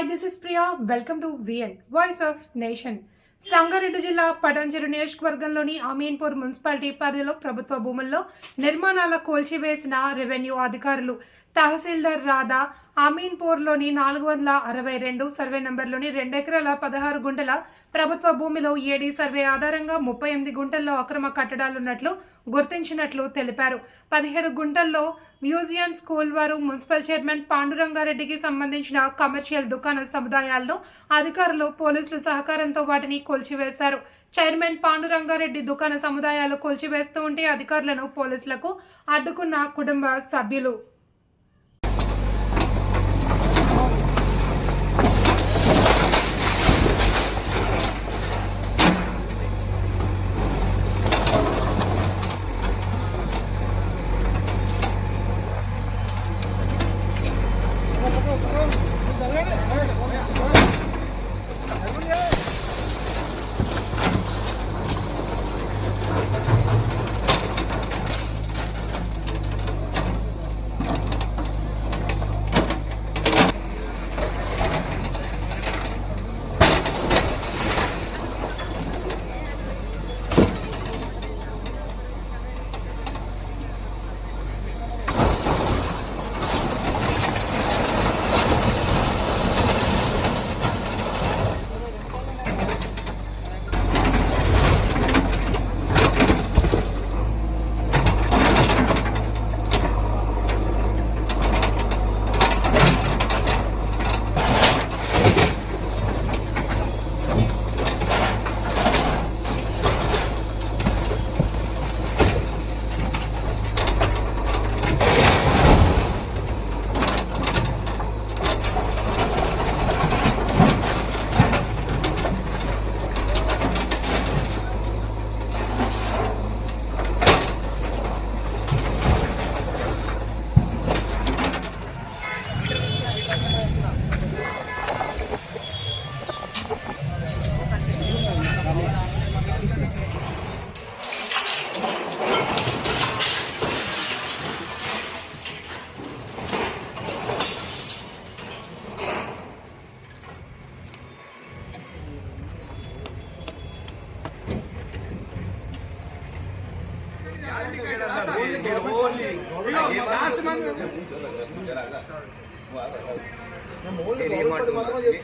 Hi, this is Priya. Welcome to VN, Voice of Nation. Sangareddy జిల్లా పటాన్చెరు నియోజకవర్గంలోని Ameenpur municipality పరిధిలో ప్రభుత్వ భూముల్లో నిర్మాణాల కూల్చివేసిన రెవెన్యూ అధికారులు తహసీల్దార్ రాధా అమీన్పూర్లోని 462 సర్వే నంబర్లోని 2 ఎకరాల 16 గుంటల ప్రభుత్వ భూమిలో ఏడీ సర్వే ఆధారంగా 38 గుంటల్లో అక్రమ కట్టడాలున్నట్లు గుర్తించినట్లు తెలిపారు. 17 గుంటల్లో మ్యూజియం స్కూల్ వారు మున్సిపల్ చైర్మన్ పాండురంగారెడ్డికి సంబంధించిన కమర్షియల్ దుకాణ సముదాయాలను అధికారులు పోలీసుల సహకారంతో వాటిని కూల్చివేశారు. చైర్మన్ పాండురంగారెడ్డి దుకాణ సముదాయాలు కూల్చివేస్తూ ఉంటే అధికారులను పోలీసులకు అడ్డుకున్న కుటుంబ సభ్యులు.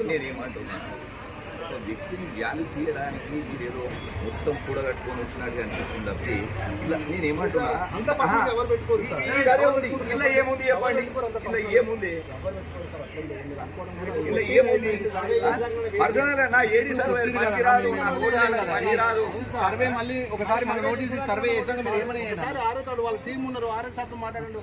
నేనేమంటున్నా వ్యక్తిని వ్యాధి తీయడానికి మీరేదో మొత్తం కూడగట్టుకొని వచ్చినట్టుగా అనిపిస్తుంది తప్పి ఇలా నేనేమంటున్నా ఇలా ఏముంది చెప్పండి, ఇలా ఏముంది, ఇలా ఏముంది పర్సనల్ నా ఏది సర్వే పనికి రాదు, రాదు సర్వే మళ్ళీ ఒకసారి మన నోటీస్ సర్వే చేసాక మీరు ఏమని ఆరోతాడు వాళ్ళ టీం ఉన్నారు ఆరో సార్లు మాట్లాడండి.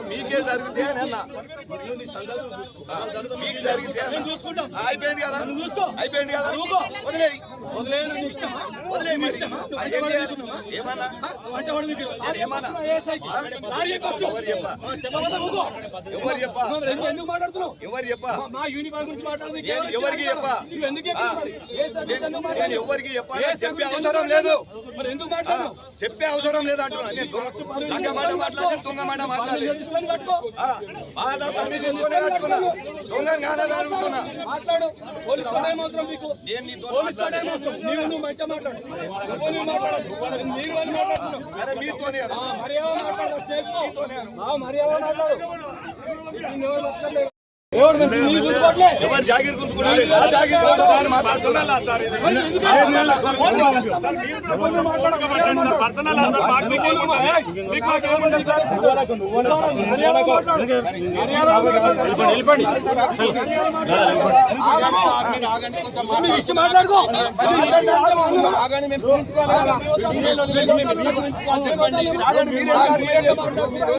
మీకే జరిగితే మీకు జరిగితే అయిపోయింది కదా, అయిపోయింది కదా, వదిలేది ఏమన్నా ఎవరు చెప్పా ఎవరికి చెప్పాలి చెప్పే అవసరం లేదు. చెప్పే అవసరం లేదంటున్నా. నేను దొంగ మాట మాట్లాడే దొంగ మాట మాట్లాడే బాధ పని చేసుకునే కట్టుకున్నా. దొంగ కాదని అడుగుతున్నా. నేను నీతో సరే మీతోనే ఎవరు జాగీర్ గుంజుకున్నారు? నా జాగీర్ మాట్లాడుతున్నా సార్. మాట్లాడుకో.